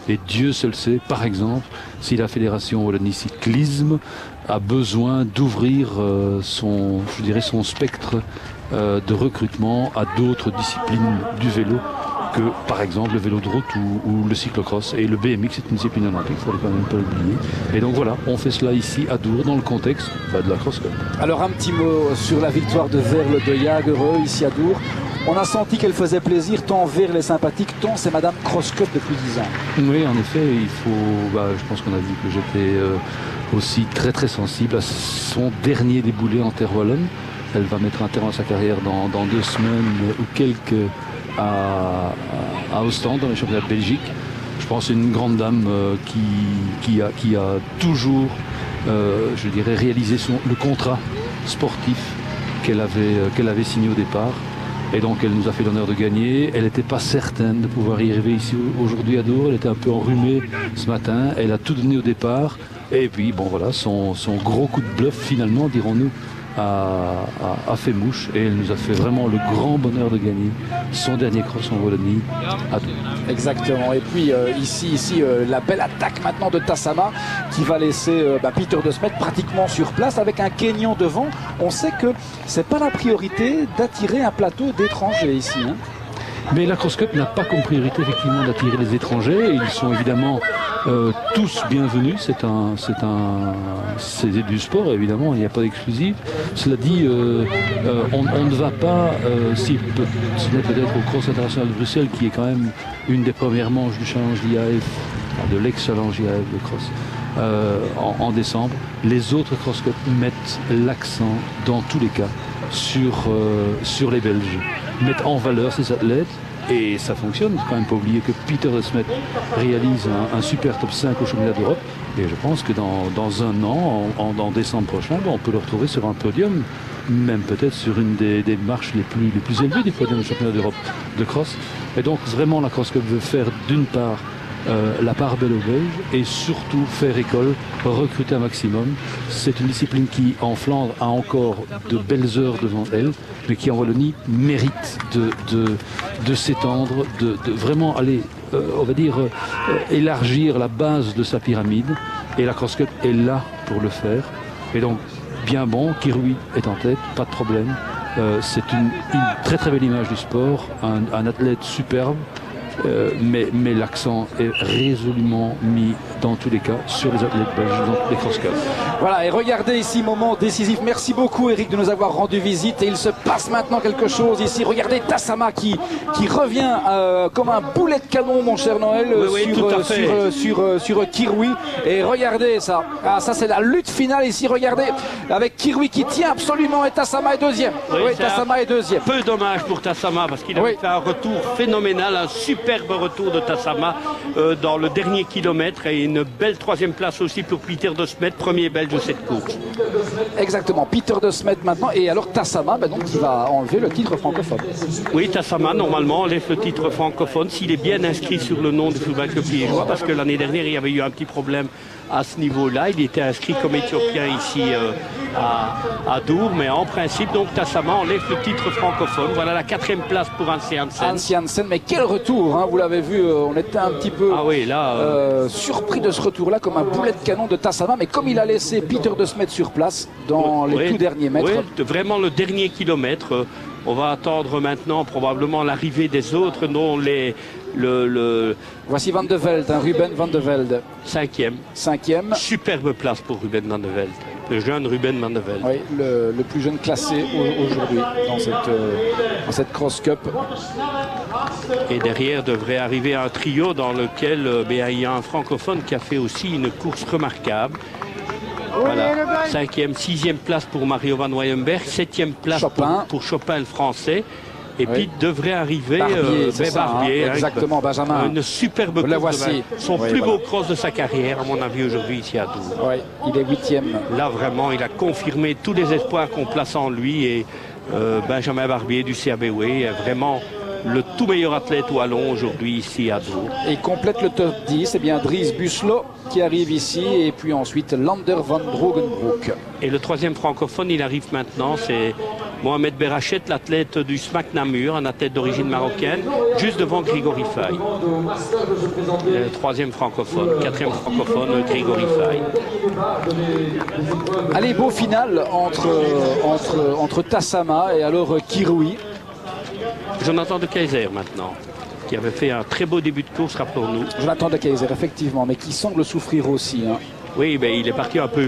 Et Dieu seul sait, par exemple, si la Fédération Wallonie Cyclisme a besoin d'ouvrir son spectre de recrutement à d'autres disciplines du vélo que, par exemple, le vélo de route ou le cyclocross. Et le BMX, c'est une discipline olympique, il ne fallait quand même pas l'oublier. Et donc voilà, on fait cela ici à Dour, dans le contexte de la Cross Cup. Alors un petit mot sur la victoire de Verle de Jagereux ici à Dour. On a senti qu'elle faisait plaisir, tant Verle est sympathique, tant c'est Madame Cross Cup depuis 10 ans. Oui, en effet, il faut. Je pense qu'on a vu que j'étais aussi très très sensible à son dernier déboulé en terre wallonne. Elle va mettre un terme à sa carrière dans 2 semaines ou quelques à Ostende, dans les championnats de Belgique. Je pense une grande dame qui a toujours, je dirais, réalisé le contrat sportif qu'elle avait signé au départ. Et donc elle nous a fait l'honneur de gagner. Elle n'était pas certaine de pouvoir y arriver ici aujourd'hui à Dour. Elle était un peu enrhumée ce matin. Elle a tout donné au départ. Et puis bon voilà, son gros coup de bluff finalement, dirons-nous, a fait mouche. Et elle nous a fait vraiment le grand bonheur de gagner son dernier cross en Wallonie à Dour. Exactement. Et puis ici la belle attaque maintenant de Tassama qui va laisser Peter de Smet pratiquement sur place avec un Kenyan devant. On sait que c'est pas la priorité d'attirer un plateau d'étrangers ici. Hein. Mais la Cross Cup n'a pas comme priorité effectivement d'attirer les étrangers. Ils sont évidemment tous bienvenus. C'est du sport évidemment, il n'y a pas d'exclusif. Cela dit, on ne va pas, si ce n'est peut-être au Cross International de Bruxelles, qui est quand même une des premières manches du Challenge IAF, de l'ex-Challenge IAF de Cross, en décembre. Les autres Cross Cup mettent l'accent dans tous les cas sur les Belges, mettent en valeur ces athlètes. Et ça fonctionne, il ne faut quand même pas oublier que Peter de Smet réalise un super top 5 au championnat d'Europe. Et je pense que dans un an, en décembre prochain, on peut le retrouver sur un podium, même peut-être sur une des marches les plus élevées du podium du championnat d'Europe de cross. Et donc vraiment la Cross Cup veut faire d'une part la part belle aux Belges et surtout faire école, recruter un maximum. C'est une discipline qui en Flandre a encore de belles heures devant elle, mais qui en Wallonie mérite de s'étendre, de vraiment aller, on va dire, élargir la base de sa pyramide. Et la Cross Cup est là pour le faire. Et donc, bien bon, Kirui est en tête, pas de problème. C'est une très très belle image du sport, un athlète superbe. Mais l'accent est résolument mis dans tous les cas sur les athlètes belges, dans les cross cup. Voilà, et regardez ici, moment décisif. Merci beaucoup Eric de nous avoir rendu visite. Et il se passe maintenant quelque chose ici. Regardez Tassama qui revient comme un boulet de canon, mon cher Noël, sur Kirui. Et regardez ça. Ah, ça c'est la lutte finale ici. Regardez, avec Kirui qui tient absolument et Tassama est deuxième. Oui, Tassama est deuxième. Peu dommage pour Tassama parce qu'il avait fait un retour phénoménal, un superbe retour de Tassama dans le dernier kilomètre et une belle 3e place aussi pour Peter de Smet, premier belge de cette course. Exactement, Peter de Smet maintenant et alors Tassama donc qui va enlever le titre francophone. Oui, Tassama normalement enlève le titre francophone s'il est bien inscrit sur le nom du football club liégeois parce que l'année dernière il y avait eu un petit problème à ce niveau-là. Il était inscrit comme Éthiopien ici à Dour, mais en principe, donc Tassama enlève le titre francophone. Voilà la 4e place pour Hansi Hansen. Hansi Hansen, mais quel retour, hein, vous l'avez vu, on était un petit peu surpris de ce retour-là, comme un boulet de canon de Tassama, mais comme il a laissé Peter de Smet sur place dans les tout derniers mètres. Oui, vraiment le dernier kilomètre. On va attendre maintenant probablement l'arrivée des autres, dont Voici Van de Velde, Ruben Van de Velde. 5e. Superbe place pour Ruben Van de Velde. Le jeune Ruben Van de Velde. Oui, le plus jeune classé aujourd'hui dans cette Cross Cup. Et derrière devrait arriver un trio dans lequel il y a un francophone qui a fait aussi une course remarquable. Voilà, 5e, 6e place pour Mario Van Weyenberg, 7e place pour Chopin le français. Et puis devrait arriver Barbier, exactement, Benjamin. Une superbe course, son plus beau cross de sa carrière, à mon avis, aujourd'hui ici à Dour. Oui, il est 8e. Là, vraiment, il a confirmé tous les espoirs qu'on place en lui. Et Benjamin Barbier du CRBW est vraiment le tout meilleur athlète wallon aujourd'hui ici à Dour. Et complète le top 10, c'est bien Dries Busselot qui arrive ici et puis ensuite Lander van Drogenbroek. Et le troisième francophone, il arrive maintenant, c'est Mohamed Berachet, l'athlète du SMAC Namur, un athlète d'origine marocaine, juste devant Grégory Faye. Le troisième francophone, quatrième francophone, Grégory Faye. Allez, beau final entre Tassama et alors Kiroui. Jonathan de Keyser maintenant, qui avait fait un très beau début de course, rappelons-nous. Jonathan de Keyser, effectivement, mais qui semble souffrir aussi. Hein. Oui, mais il est parti un peu